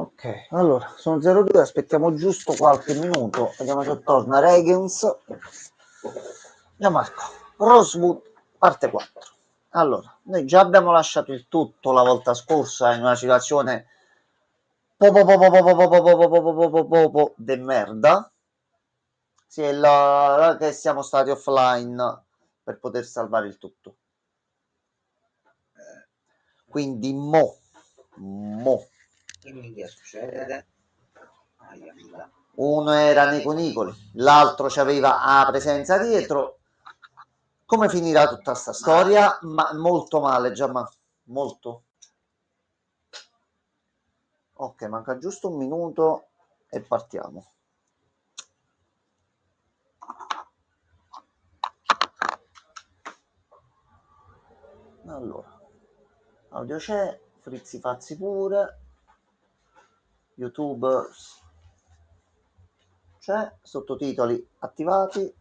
Ok, allora, sono 02, aspettiamo giusto qualche minuto, vediamo se torna Regens. Gianmarco, Rosewood, parte 4. Allora, noi già abbiamo lasciato il tutto la volta scorsa in una situazione de merda. Sì, è là che siamo stati offline per poter salvare il tutto. Quindi mo. Che mi succede? Uno era nei cunicoli, l'altro c'aveva la presenza dietro. Come finirà tutta sta storia? Ma molto male, Giamma, molto. Ok, manca giusto un minuto e partiamo. Allora, audio c'è, frizzi fazzi pure, YouTube c'è, sottotitoli attivati.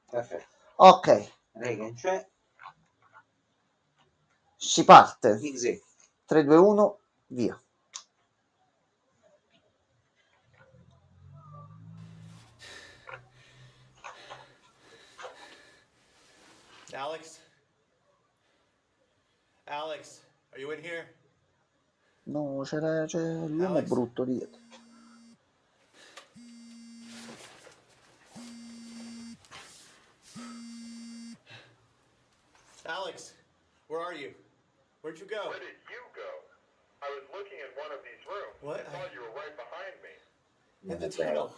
Perfetto. Ok, Regan c'è. si parte. Easy. 3, 2, 1, via. Alex? Alex, are you in here? No, c'è l'uomo Alex? brutto dietro. Alex, where are you? Where'd you go? Where did you go? I was looking in one of these rooms. What? I thought you were right behind me. In the tunnel.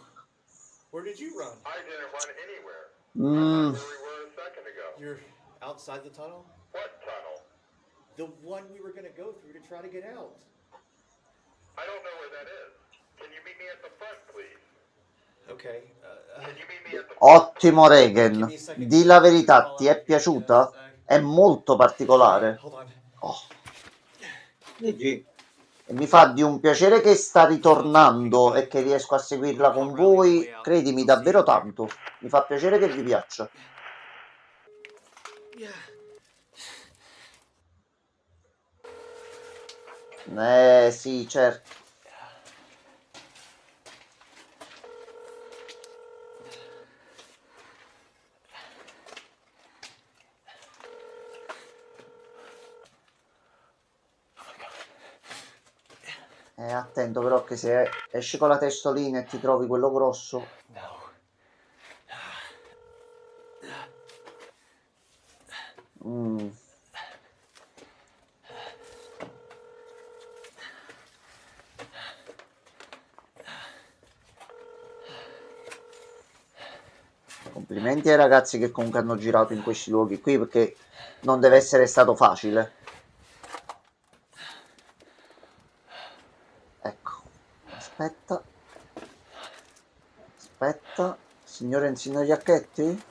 Where did you run? I didn't run anywhere. I Mm, thought where we were a second ago. You're outside the tunnel? What tunnel? The one we were gonna go through to try to get out. I don't know where that is. Can you meet me at the front, please? Okay. Can you meet me at the front? ottimo Regan. Di la verità, ti è piaciuta? È molto particolare. Hold on. Oh. GG. E mi fa di un piacere che sta ritornando e che riesco a seguirla con voi. Credimi, davvero tanto. Mi fa piacere che vi piaccia. Sì, certo. Attento però che se esci con la testolina e ti trovi quello grosso. No. Mm. Complimenti ai ragazzi che comunque hanno girato in questi luoghi qui, perché non deve essere stato facile. Ecco, aspetta. Signore e signori Iacchetti?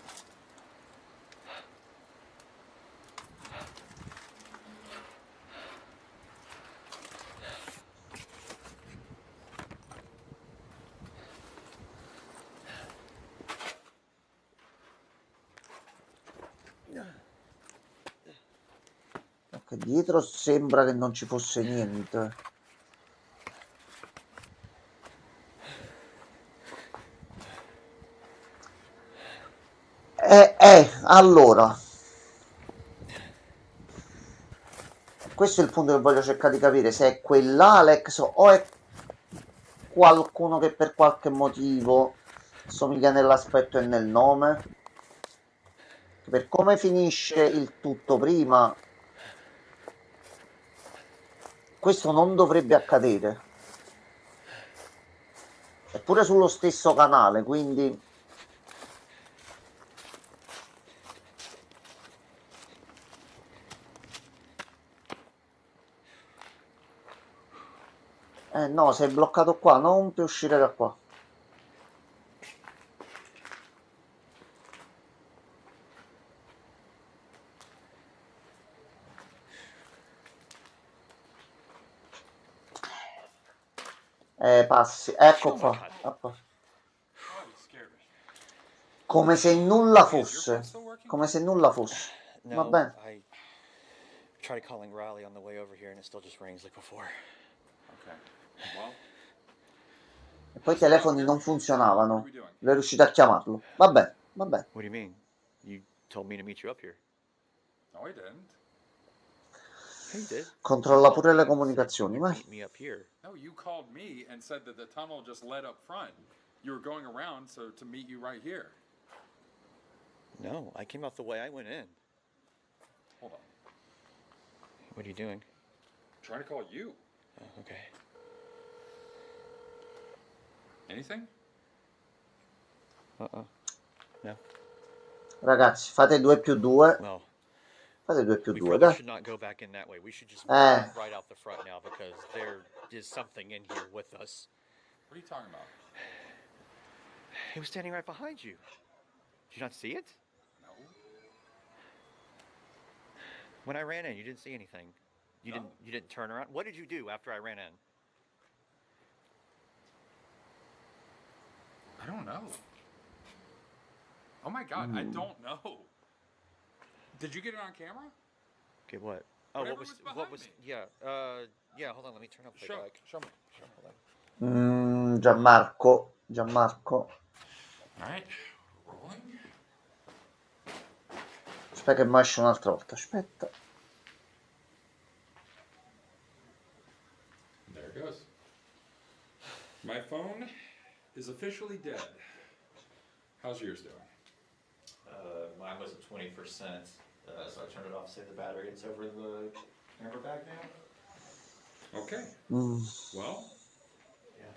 Ok, dietro sembra che non ci fosse niente. Allora, questo è il punto che voglio cercare di capire, se è quell'Alex o è qualcuno che per qualche motivo somiglia nell'aspetto e nel nome. Per come finisce il tutto prima, questo non dovrebbe accadere. Eppure sullo stesso canale, quindi... no, sei bloccato qua, non puoi uscire da qua. Passi, ecco qua. Come se nulla fosse. Come se nulla fosse. Va bene. tried calling Riley on the way over here and it still just rings like before. Okay. Well, E poi i telefoni non what funzionavano. are we doing? Non è riuscito a chiamarlo. Vabbè, vabbè. What do you mean? You told me to meet you up here. No, I didn't. Hey, you did. Controlla You pure le said comunicazioni, you'd vai. meet me up here. No, you called me and said that the tunnel just led up front. You were going around so to meet you right here. No, I came out the way I went in. Hold on. What are you doing? I'm trying to call you. Oh, okay. Anything? Uh-uh. No. Ragazzi, fate 2 più 2. Well, Fate 2 più we 2, probably dai. should not go back in that way. We should just Eh. walk right out the front now because there is something in here with us. What are you talking about? He was standing right behind you. Did you not see it? No. When I ran in, you didn't see anything. You No. didn't turn around. What did you do after I ran in? I don't know. Oh my god, I don't know. Did you get it on camera? Okay, what? Oh, Whatever what was was behind what was me. yeah, hold on, let me turn up the mic. Show me. Hold on. Gianmarco. Alright. Rolling. Aspetta che mi esce un'altra volta. Aspetta. There it goes. My phone is officially dead. How's yours doing? Mine was at 20%, so I turned it off, save the battery. It's over in the camera bag now. Okay. Mm. Well, Yeah.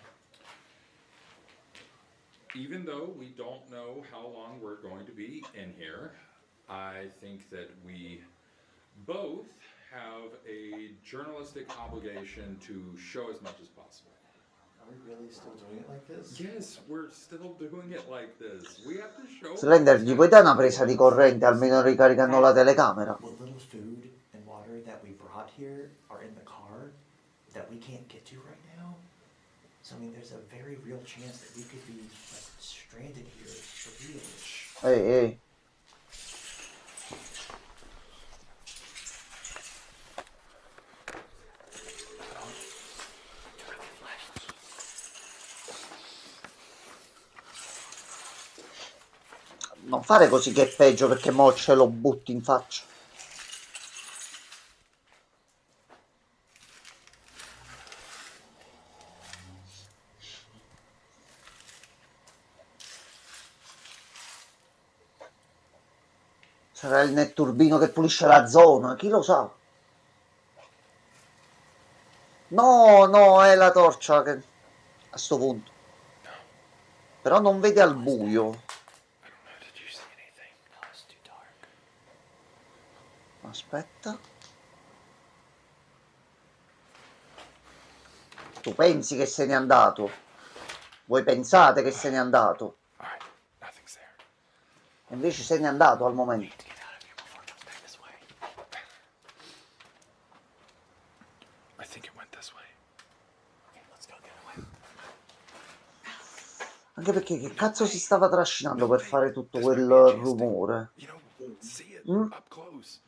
even though we don't know how long we're going to be in here, I think that we both have a journalistic obligation to show as much as possible. Are we really still doing it like this? Yes, we're still doing it like this. We have to show. Slender, gli puoi dare una presa di corrente almeno ricaricando la telecamera? What little food and water that we brought here are in the car that we can't get to right now. So I mean, there's a very real chance that we could be like stranded here for real. Ehi. Non fare così che è peggio perché mo ce lo butti in faccia. Sarà il netturbino che pulisce la zona, chi lo sa? No, è la torcia che... a sto punto. Però non vede al buio. Aspetta. Tu pensi che se n'è andato? Voi pensate che se n'è andato? Alright, nothing's there. Invece se n'è andato al momento. I think it went this way. Anche perché che cazzo si stava trascinando per fare tutto quel rumore? You know, see it Mm. up close.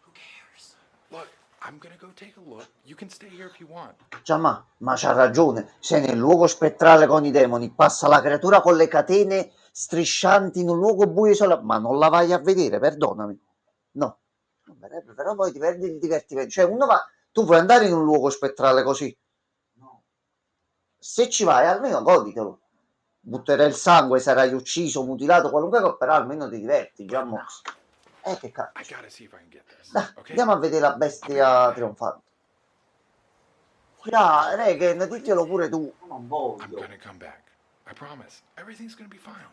Who cares? Look, I'm gonna go take a look. You can stay here if you want. Già, ma c'ha ragione. Sei nel luogo spettrale con i demoni. Passa la creatura con le catene striscianti in un luogo buio isolato. Ma non la vai a vedere, perdonami. No. Non verrebbe, però poi ti perdi il divertimento. Cioè, uno va... Tu vuoi andare in un luogo spettrale così? No. Se ci vai, almeno goditelo. Butterai il sangue, sarai ucciso, mutilato, qualunque cosa, però almeno ti diverti, già mosso. Che I cazzo. gotta see if I can get this. Dai, Okay? andiamo a vedere la bestia trionfante. Ya, Regen, diglielo pure tu. Non I'm voglio. gonna come back. I promise. Everything's gonna be fine.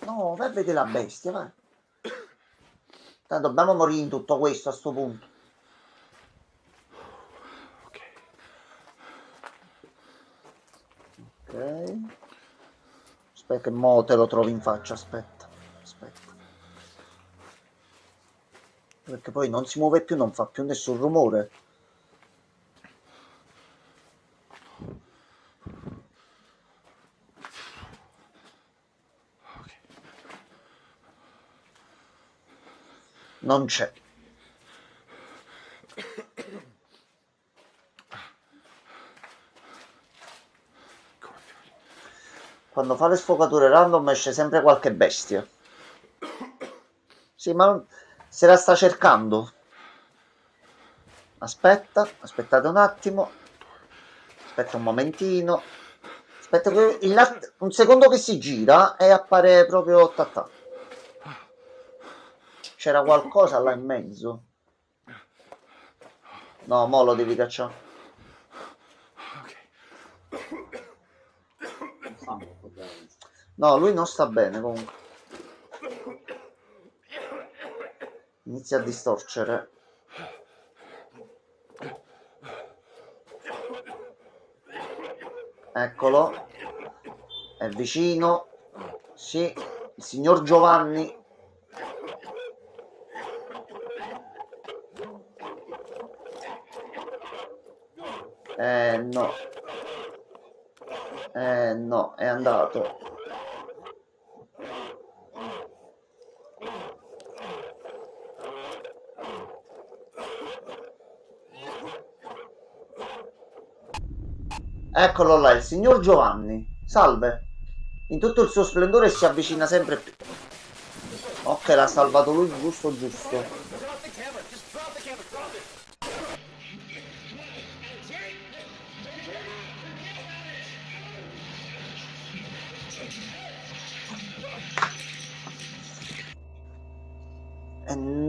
No, vai a vedere la bestia, vai. Tanto dobbiamo morire in tutto questo a sto punto. Okay. Ok. Aspetta che mo te lo trovi in faccia, aspetta. Perché poi non si muove più, non fa più nessun rumore. Non c'è. Quando fa le sfocature random esce sempre qualche bestia. Sì, ma se la sta cercando. Aspettate un attimo. Aspetta un momentino. Aspetta un secondo che si gira e appare proprio tatà. C'era qualcosa là in mezzo. No, mo lo devi cacciare. Non sta molto bene. No, lui non sta bene comunque. Inizia a distorcere. Eccolo. È vicino. Sì, il signor Giovanni. No. No, è andato. Eccolo là, il signor Giovanni. Salve. In tutto il suo splendore si avvicina sempre più. Ok, l'ha salvato lui giusto giusto.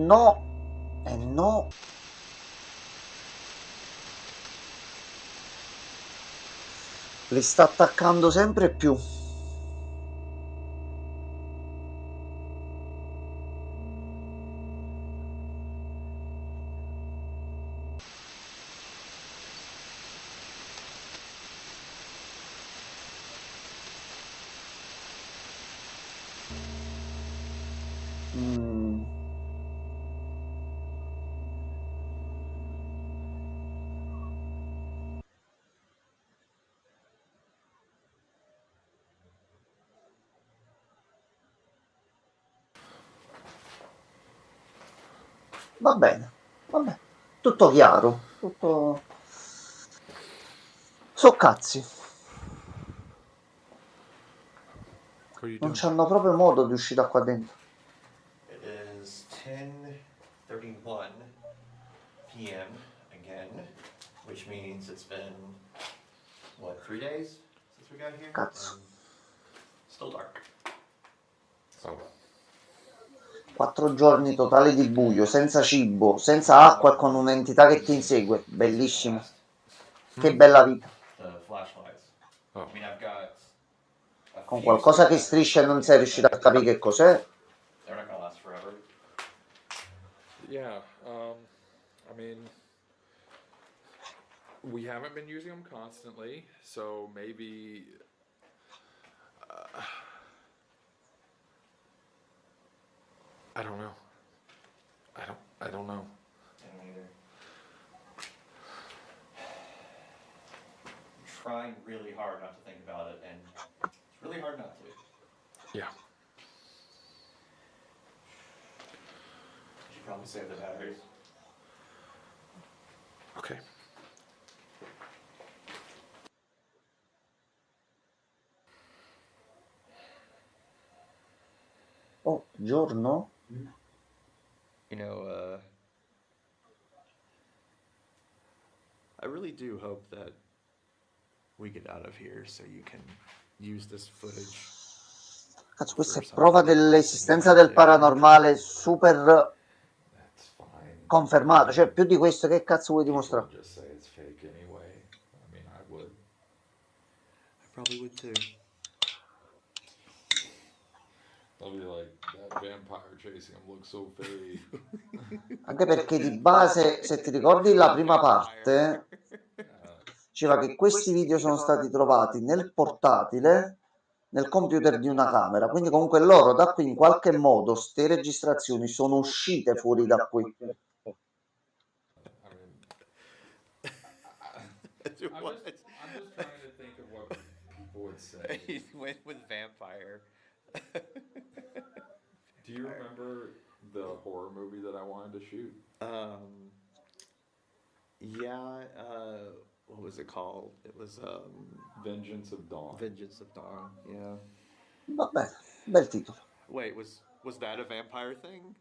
No. No. Li sta attaccando sempre più. Va bene, vabbè, tutto chiaro, tutto... So cazzi, non c'hanno proprio modo di uscire da qua dentro. It is 10:31 p.m. again, which means it's been, what, 3 days since we got here? Cazzo. And still dark. Oh. 4 giorni totali di buio, senza cibo, senza acqua e con un'entità che ti insegue. Bellissimo. Che bella vita. The flashlights. Oh. I mean, I've got a Con few qualcosa che still striscia e non sei riuscito a capire che cos'è. They're not gonna last forever. Yeah, I mean, we haven't been using them constantly, so maybe. I don't know. I don't know. I don't either. I'm trying really hard not to think about it, and it's really hard not to. Yeah. I should probably save the batteries. Okay. Oh, giorno? You know, I really do hope that we get out of here so you can use this footage. Cazzo, questa è prova dell'esistenza del paranormale super That's fine. confermato. Cioè, più di questo che cazzo vuoi dimostrare? People just say it's fake anyway. I mean, I would. I probably would too. I'll be like, that vampire chasing him looks so fake. Anche perché di base, se ti ricordi la prima parte, diceva che questi video sono stati trovati nel portatile, nel computer di una camera. Quindi comunque loro da qui in qualche modo, ste registrazioni sono uscite fuori da qui. I mean, I'm just trying to think of what people would say. He went with vampire. Do you remember the horror movie that I wanted to shoot? Yeah, what was it called? It was Vengeance of Dawn. Vengeance of Dawn. Yeah. Vabbè, bel titolo. Wait, was that a vampire thing?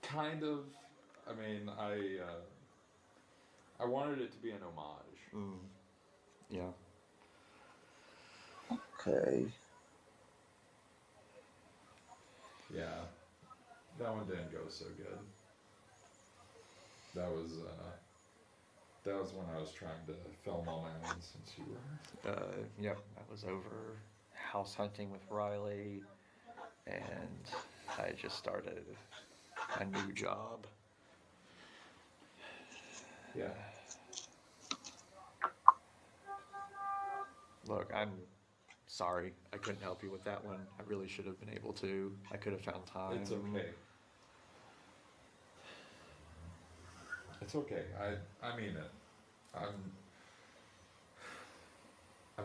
Kind of. I mean, I wanted it to be an homage. Mm. Yeah. Ok. Yeah, that one didn't go so good. That was when I was trying to film on my own since you were. Yep. I was over house hunting with Riley, and I just started a new job. Yeah. Look, I'm sorry I couldn't help you with that one. I really should have been able to. I could have found time. It's okay. It's okay. I mean it. I'm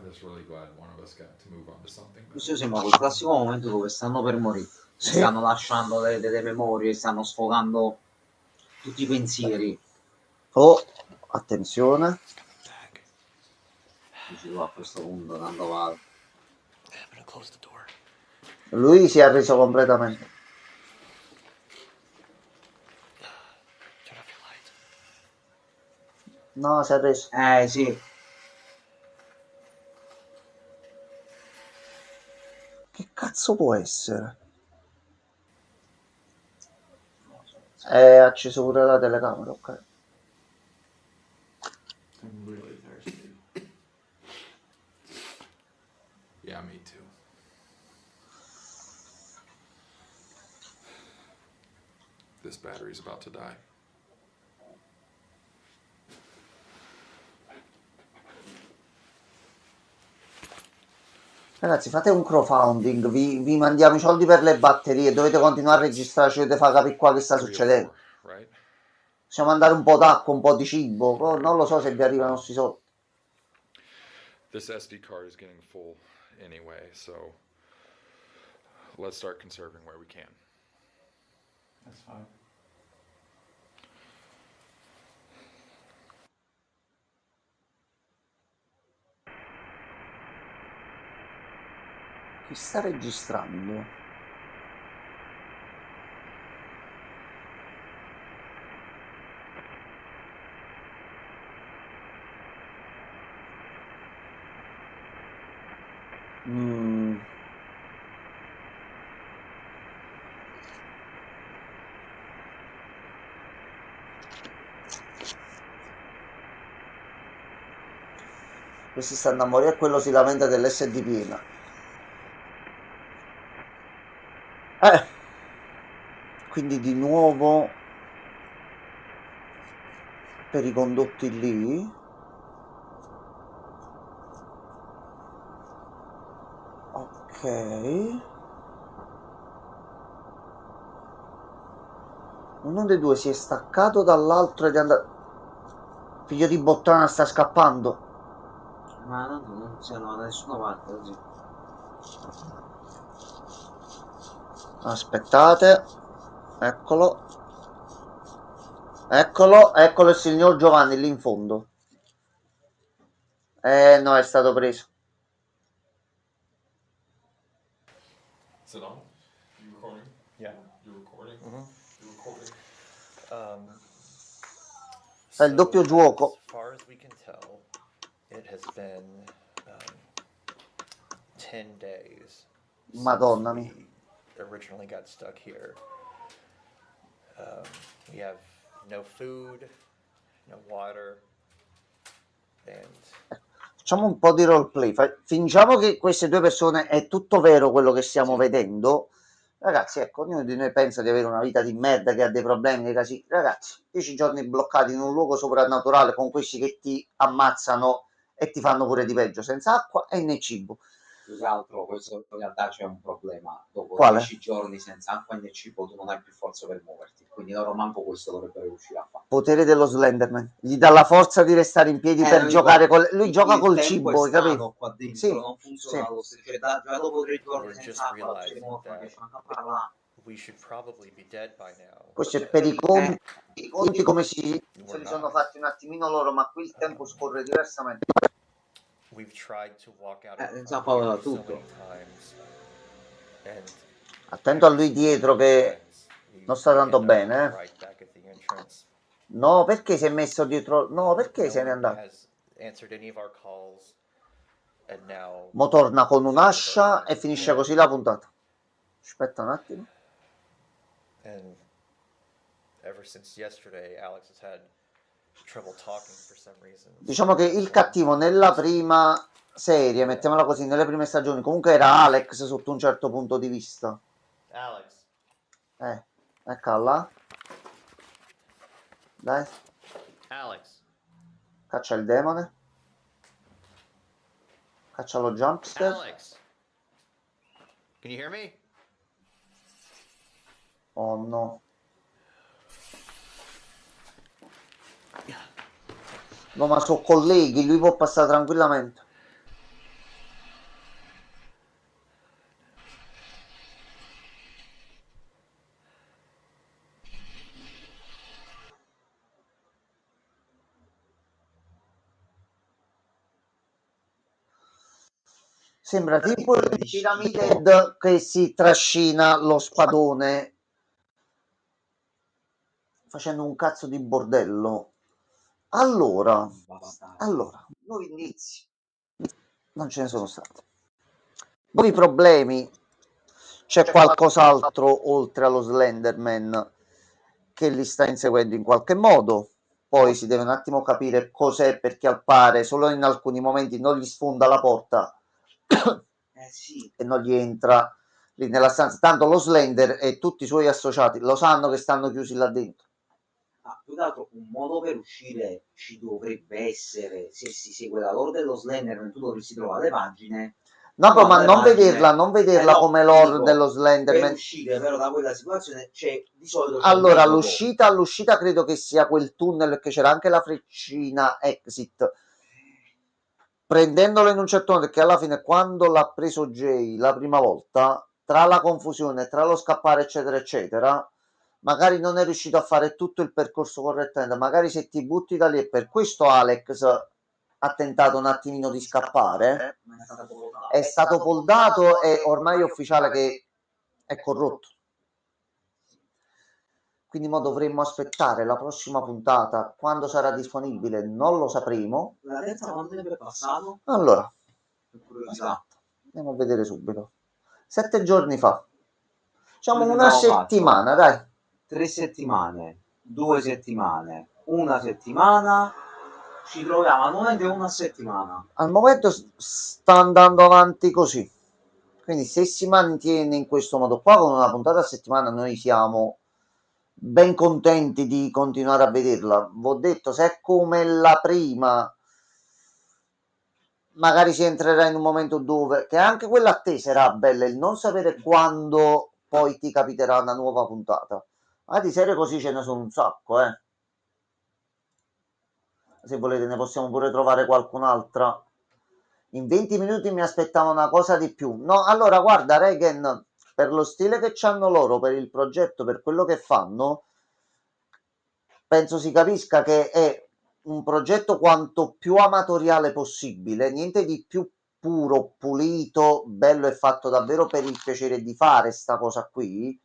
just really glad one of us got to move on to something better. Questo sembra quel classico momento dove stanno per morire, Sì. stanno lasciando delle memorie, stanno sfogando tutti i pensieri. Oh, attenzione. Back. Dici tu a questo punto, tanto vale. I'm gonna close the door. Lui si è arreso completamente. Turn off your light. No, si è arreso. Sì. Che cazzo può essere? È acceso pure la telecamera, ok. I'm really thirsty. Yeah, me too. This battery's about to die. Ragazzi, fate un crowdfunding, vi mandiamo i soldi per le batterie, dovete continuare a registrare, ci dovete far capire qua che sta 3 or succedendo. 4, right? Possiamo mandare un po' d'acqua, un po' di cibo, non lo so se vi arrivano sti soldi. This SD card is getting full anyway, so let's start conserving where we can. That's fine. Chi sta registrando? Questi stanno a morire e quello si lamenta dell'SD piena. Quindi di nuovo per i condotti lì. Ok. Uno dei due si è staccato dall'altro ed è andato. Figlio di Bottana sta scappando. Ma tanto non siamo da nessuna parte oggi. Aspettate. Eccolo. Eccolo il signor Giovanni lì in fondo. No, è stato preso. Is it on? You recording? Yeah. You recording? Mhm. You recording? È il doppio gioco. As far as we can tell, it has been 10 days. Madonna since mia. we originally got stuck here. We have no food, no water, and Facciamo un po' di roleplay. Fingiamo che queste due persone è tutto vero quello che stiamo vedendo. Ragazzi, ecco, ognuno di noi pensa di avere una vita di merda, che ha dei problemi, dei casini. Ragazzi, 10 giorni bloccati in un luogo soprannaturale con questi che ti ammazzano e ti fanno pure di peggio, senza acqua e né cibo. Più che altro questo in realtà c'è un problema. Dopo Quale? 10 giorni senza acqua né cibo tu non hai più forza per muoverti. Quindi loro manco questo dovrebbero riuscire a fare. Potere dello Slenderman. Gli dà la forza di restare in piedi per non giocare dico, lui gioca il col tempo cibo, è hai capito? stato qua dentro, Sì, non sì. funziona lo stesso. Cioè, già dopo 3 giorni We're senza just acqua, non realizing non that riesci manco a parlare. we should probably be dead by now. Questo è but per i conti come si we're se li sono not. fatti un attimino loro, ma qui il tempo scorre diversamente. We've tried to walk out of Senza from paura here so tutto. many times, and Attento a every lui single dietro time che we non sta we tanto end up bene, eh. right back at the entrance. No, perché si è messo dietro? No, perché No se n'è one andato? has answered any of our calls, and now Mo torna con 5 of our un'ascia friends e are finisce dead. così la puntata. Aspetta un attimo. And ever since yesterday, Alex has had trouble talking for some reason. Diciamo che il cattivo nella prima serie, mettiamola così, nelle prime stagioni, comunque era Alex sotto un certo punto di vista. Alex. Eccola là. Dai, Alex. caccia il demone. Caccia lo jumpster. Alex. Can you hear me? Oh no. No, ma sono colleghi, lui può passare tranquillamente. Sembra tipo il Pyramid Head che si trascina lo spadone facendo un cazzo di bordello. Allora, nuovi indizi. Non ce ne sono stati. Nuovi problemi. C'è qualcos'altro oltre allo Slenderman che li sta inseguendo in qualche modo. Poi si deve un attimo capire cos'è, perché al pare solo in alcuni momenti non gli sfonda la porta Sì. e non gli entra lì nella stanza. Tanto lo Slender e tutti i suoi associati lo sanno che stanno chiusi là dentro. Più che altro un modo per uscire ci dovrebbe essere, se si segue la lore dello Slenderman tu dovresti trovare le pagine. No, Trovare ma le non pagine. vederla No, come lore dico, dello per Slenderman. uscire però da quella situazione c'è di solito c'è un Allora, metodo. all'uscita credo che sia quel tunnel che c'era anche la freccina exit. Prendendolo in un certo modo, che alla fine quando l'ha preso Jay la prima volta, tra la confusione, tra lo scappare eccetera eccetera, magari non è riuscito a fare tutto il percorso correttamente, magari se ti butti da lì, e per questo Alex ha tentato un attimino di scappare, Ma è stato colocato. è stato poldato e ormai è ufficiale che è corrotto. Quindi mo dovremmo aspettare la prossima puntata, quando sarà disponibile non lo sapremo. La terza quanto tempo è passato? Allora, Per curiosità. andiamo a vedere subito. 7 giorni fa. Diciamo Quindi una abbiamo fatto settimana, dai. 3 settimane, 2 settimane, una settimana, ci troviamo al momento una settimana. Al momento sta andando avanti così. Quindi se si mantiene in questo modo qua, con una puntata a settimana, noi siamo ben contenti di continuare a vederla. V'ho detto, se è come la prima, magari si entrerà in un momento dove, che anche quella attesa era bella, il non sapere quando poi ti capiterà una nuova puntata. Ma di serie così ce ne sono un sacco, se volete ne possiamo pure trovare qualcun'altra. In 20 minuti mi aspettavo una cosa di più. No, allora guarda Regan, per lo stile che hanno loro, per il progetto, per quello che fanno, penso si capisca che è un progetto quanto più amatoriale possibile, niente di più puro, pulito, bello e fatto davvero per il piacere di fare sta cosa qui.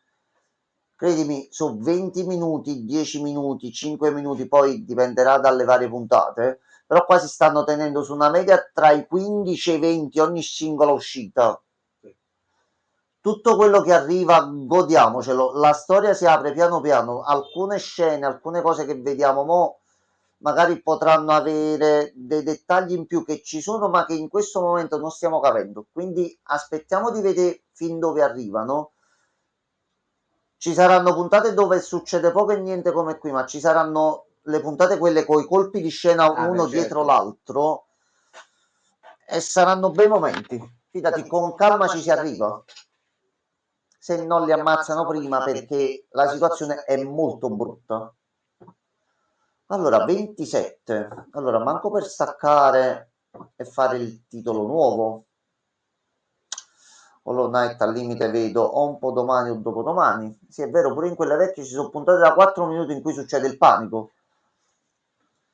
Credimi, su 20 minuti, 10 minuti, 5 minuti, poi dipenderà dalle varie puntate, però qua si stanno tenendo su una media tra i 15 e i 20 ogni singola uscita. Tutto quello che arriva godiamocelo, la storia si apre piano piano, alcune scene, alcune cose che vediamo mo magari potranno avere dei dettagli in più che ci sono ma che in questo momento non stiamo capendo, quindi aspettiamo di vedere fin dove arrivano. Ci saranno puntate dove succede poco e niente come qui, ma ci saranno le puntate quelle con i colpi di scena uno dietro l'altro e saranno bei momenti. Fidati, con calma ci si arriva. Se non li ammazzano prima, perché la situazione è molto brutta. Allora, 27. Allora, manco per staccare e fare il titolo nuovo. Hollow Knight al limite vedo o un po' domani o dopodomani. Sì, è vero, pure in quelle vecchie ci sono puntate da 4 minuti in cui succede il panico.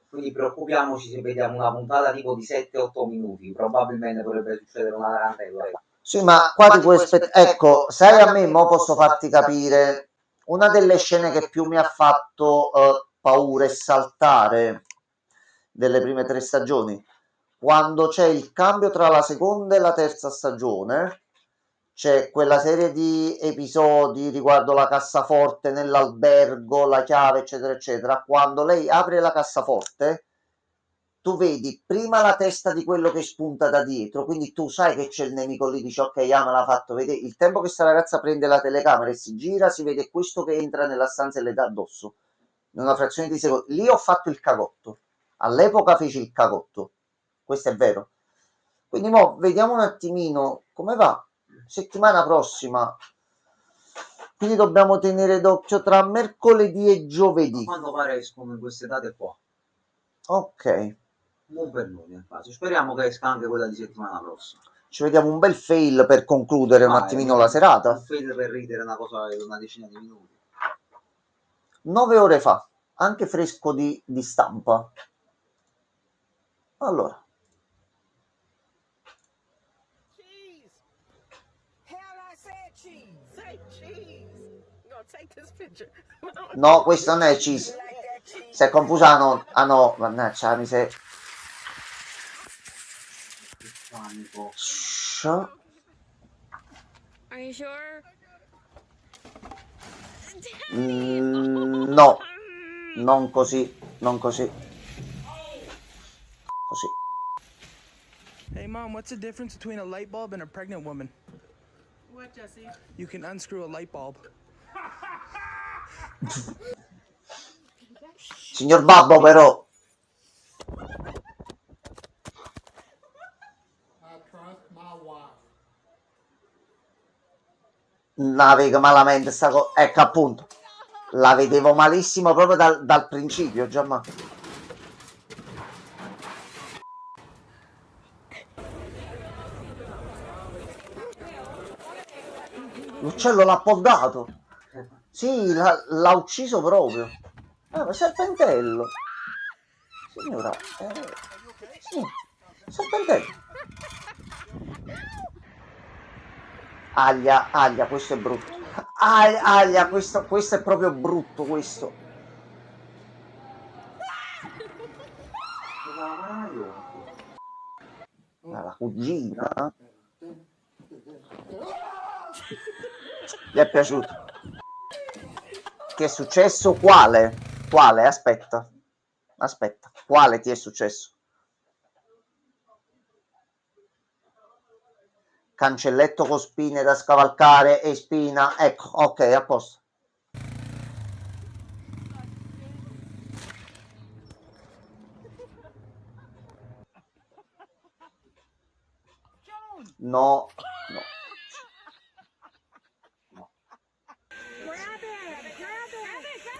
Quindi preoccupiamoci se vediamo una puntata tipo di 7-8 minuti, probabilmente potrebbe succedere una tarantella. Sì, ma qua ti puoi aspettare. Ecco, sai, a me mo posso farti capire una delle scene che più mi ha fatto paura e saltare delle prime 3 stagioni, quando c'è il cambio tra la seconda e la terza stagione, c'è quella serie di episodi riguardo la cassaforte nell'albergo, la chiave, eccetera, eccetera. Quando lei apre la cassaforte, tu vedi prima la testa di quello che spunta da dietro, quindi tu sai che c'è il nemico lì, dici ok, me l'ha fatto vedere. Il tempo che sta ragazza prende la telecamera e si gira, si vede questo che entra nella stanza e le dà addosso. In una frazione di secondo. Lì ho fatto il cagotto. All'epoca feci il cagotto. Questo è vero. Quindi mo vediamo un attimino come va. Settimana prossima. Quindi dobbiamo tenere d'occhio tra mercoledì e giovedì. Quando pare escono in queste date qua. Ok. Non per noi, infatti. Speriamo che esca anche quella di settimana prossima. Ci vediamo un bel fail per concludere un attimino la serata. Un fail per ridere una cosa di una decina di minuti. 9 ore fa, anche fresco di stampa. Allora. No, questo non è cheese. Si è confusa, no. Ah no, mannaggia, mi sei... Are you sure? No, non così, non così. Così. Hey Mom, what's the difference between a light bulb and a pregnant woman? What, Jesse? You can unscrew a light bulb. Signor Babbo, però. La vedo malamente sta cosa. Ecco, appunto. La vedevo malissimo proprio dal principio, Giamma. L'uccello l'ha poddato. Sì, l'ha ucciso proprio. Ma serpentello. Signora, sì, serpentello. Aglia, questo è brutto. Aglia, questo è proprio brutto, questo. La cugina. Gli è piaciuto. Ti è successo? Quale? Quale? Aspetta. Quale ti è successo? Cancelletto con spine da scavalcare e spina. Ecco, ok, a posto. No.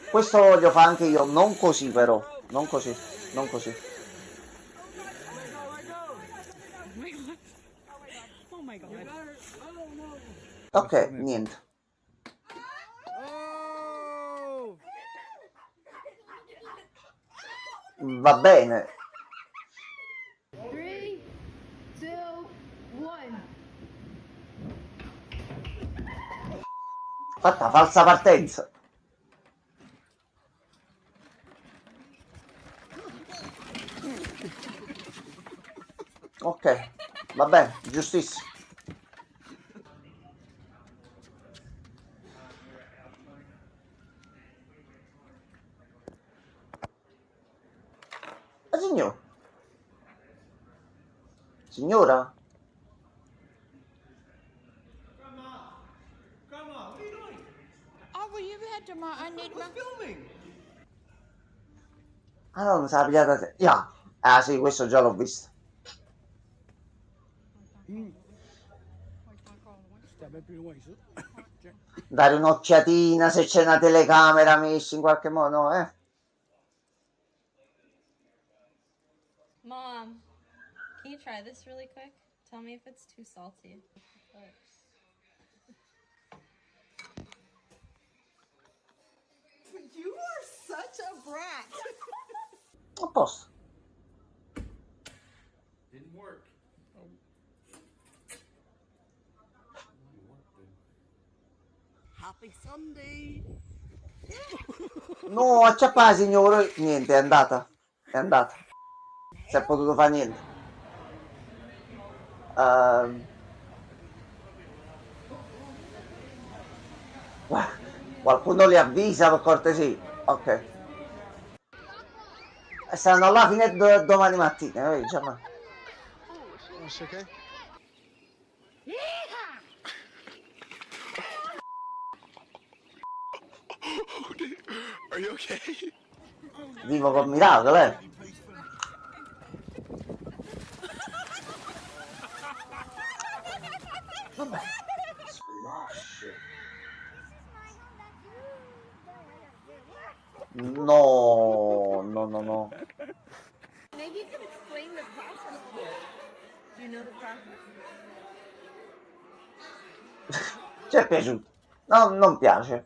Questo lo voglio fare anche io, non così però, non così. Ok, niente. Va bene. 3, 2, 1. Fatta falsa partenza. Ok, va bene, giustissimo. Signora? Grandma, what are you doing? Oh, will you head to my... I need my... Filming. Ah no, mi sa pigliata te. Ah sì, questo già l'ho visto. Dare un'occhiatina se c'è una telecamera messa in qualche modo, eh? Mom, can you try this really quick? Tell me if it's too salty. You are such a brat. A posto. Didn't work. Happy Sunday. No, acciappa signore. Niente, è andata. È andata. Si è potuto fare niente. Qualcuno li avvisa per cortesia. Ok. Saranno là fino a domani mattina. Diciamo. Are you okay? Vivo con miracolo, Vabbè. No. Maybe you can explain the process here. Do you know the process? Ci è piaciuto? No, non piace.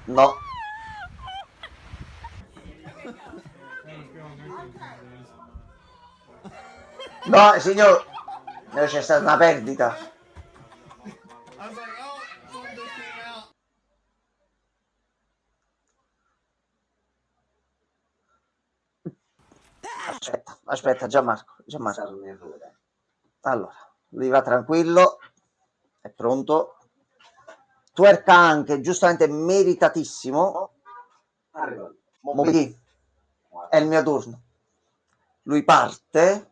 No. No, signor, c'è stata una perdita. Aspetta, Gianmarco. Allora, lui va tranquillo, è pronto. Twerk anche, giustamente meritatissimo. Moby, è il mio turno. Lui parte.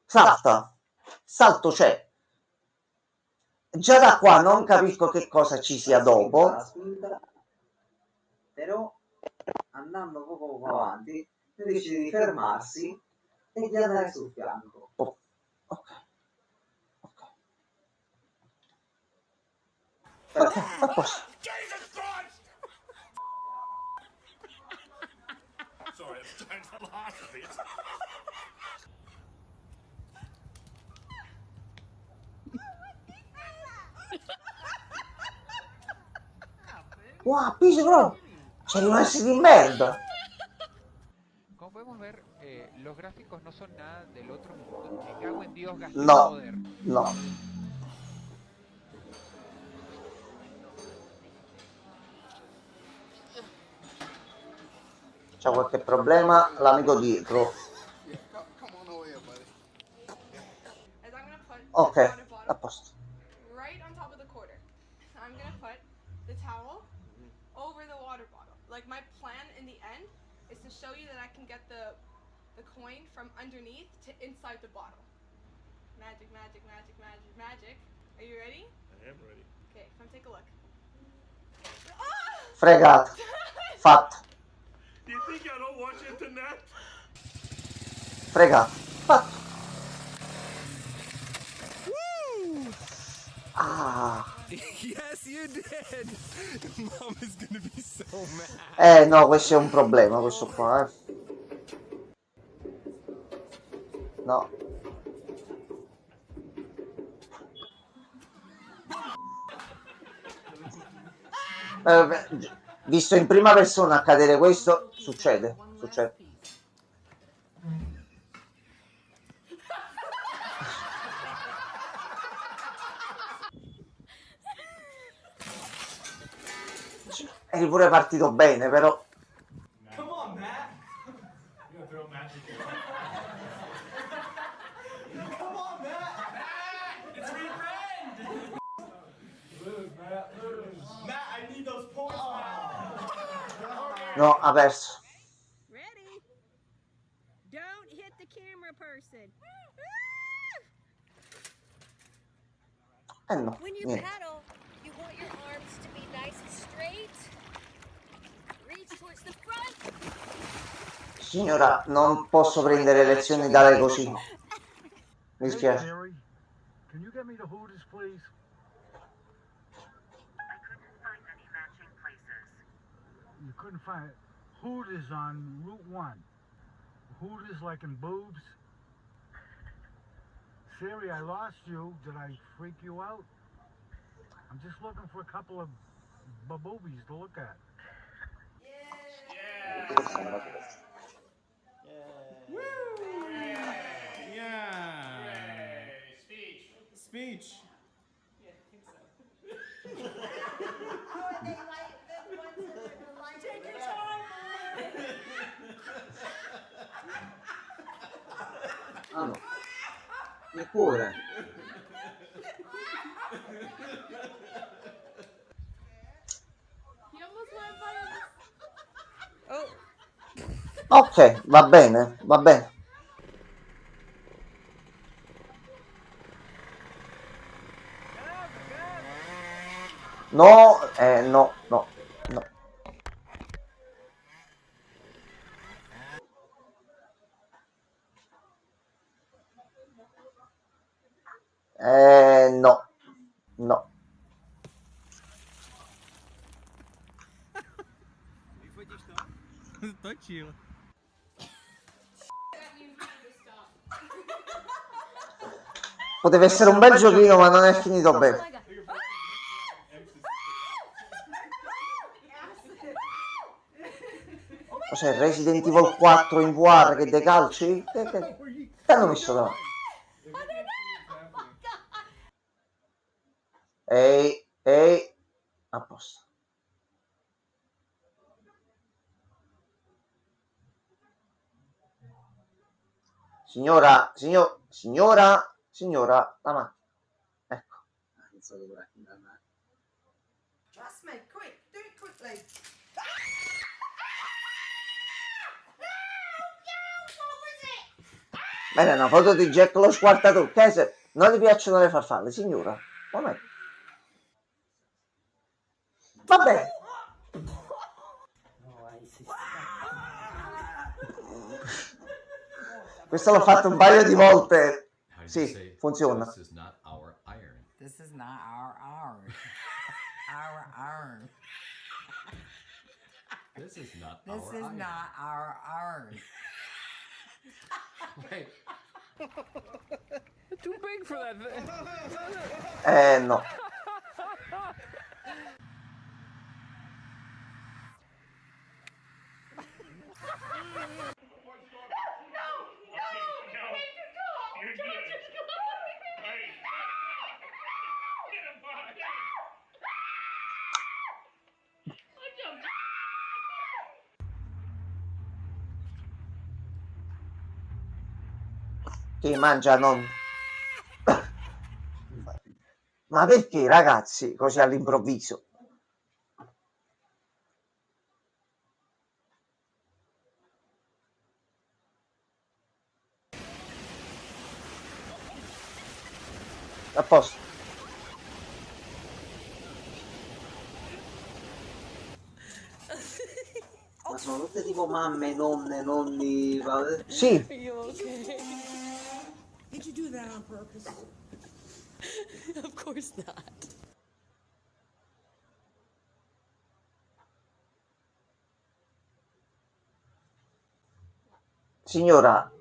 Salta. Salto c'è. Già da qua non capisco che cosa ci sia dopo. Però andando poco avanti decide di fermarsi e di andare sul fianco. Ok, a posto. Sorry, I'm trying to laugh a bit. Wow, piso, c'è rimasti di merda. Como podemos ver, los gráficos no son nada del otro mundo. Me cago en Dios, gasté No, poder. no. C'è qualche problema, l'amico dietro. Ok, a posto. Right on top of the quarter. I'm gonna put the towel over the water bottle. Like my plan in the end is to show you that I can get the coin from underneath to inside the bottle. Magic, magic, magic, magic, magic. Are you ready? I am ready. Okay, come take a look. Fregato. Fatto. Do you think I don't watch internet? Fregato. Fatto. Ah. Yes, you did. Mom is gonna be so mad. No, questo è un problema, questo qua, No. Visto in prima persona accadere questo, succede. Eri pure partito bene, però. Come on, Matt. You're gonna throw magic in. Come on, Matt. It's revenge. Lose, Matt. Lose. Matt, I need those points, Matt. No, ha perso. Ready? Don't hit the camera person. No, When you niente. paddle, you want your arms to be nice and straight. Signora, non posso prendere lezioni da lei così. Mi spiace. Siri, can you get me to Hooters, please? You couldn't find it. Hooters on Route 1. Hooters like in boobs. Siri, I lost you. Did I freak you out? I'm just looking for a couple of boobies to look at. Yeah. Speech. Yeah, I think so. Oh, and they like the ones that are the lights. Take your time. Ah no. Il cuore. He almost went by us. Oh. Ok, va bene, va bene. No, no, no, no. No, no. Точила. Poteva essere un bel giochino, ma non è finito bene. Cos'è Resident Evil 4 in VR che dei calci? Che hanno messo davanti? Ehi, a posto. Signora, la macchina. Ecco. Trust me, quick, do it quickly. Bene, una foto di Jack lo squartatore. Se non gli piacciono le farfalle, signora. Com'è? Va bene. Questo l'ho fatto un paio di volte. Sì, funziona. This is not our iron. This is not our iron. Our iron. This is not This our is iron. not our iron. Wait. Too big for that thing. No. Che mangia non... Ma perché ragazzi così all'improvviso? A posto. Ma sono tutte tipo mamme, nonne, nonni. Sì. Are you okay? Did you do that on purpose? Of course not. Signora,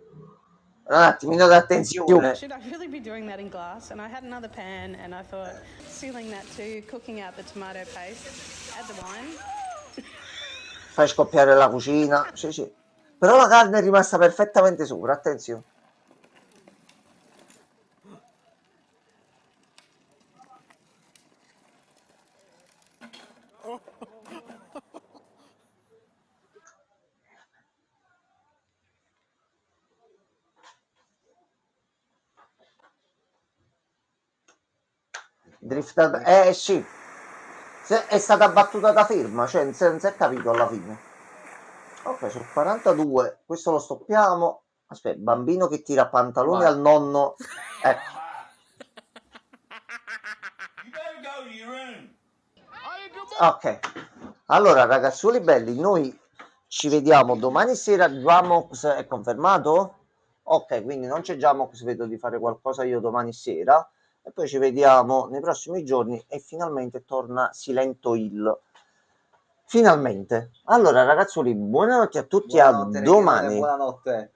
un attimino d'attenzione. Should I really be doing that in glass? And I had another pan and I thought, sealing that too, cooking out the tomato paste, add the wine. Fai scoppiare la cucina. Sì, sì. Però la carne è rimasta perfettamente sopra, attenzione. Drift, sì, è stata battuta da ferma, cioè non si è capito alla fine. Ok, sono 42, questo lo stoppiamo. Aspetta, bambino che tira pantaloni al nonno. Ecco. Ok, allora ragazzuoli belli, noi ci vediamo domani sera. Jamox è confermato? Ok, quindi non c'è Jamox, vedo di fare qualcosa io domani sera e poi ci vediamo nei prossimi giorni e finalmente torna Silento Hill. Finalmente. Allora ragazzoli, buonanotte a tutti, Buonanotte, a Reghinare, domani. buonanotte.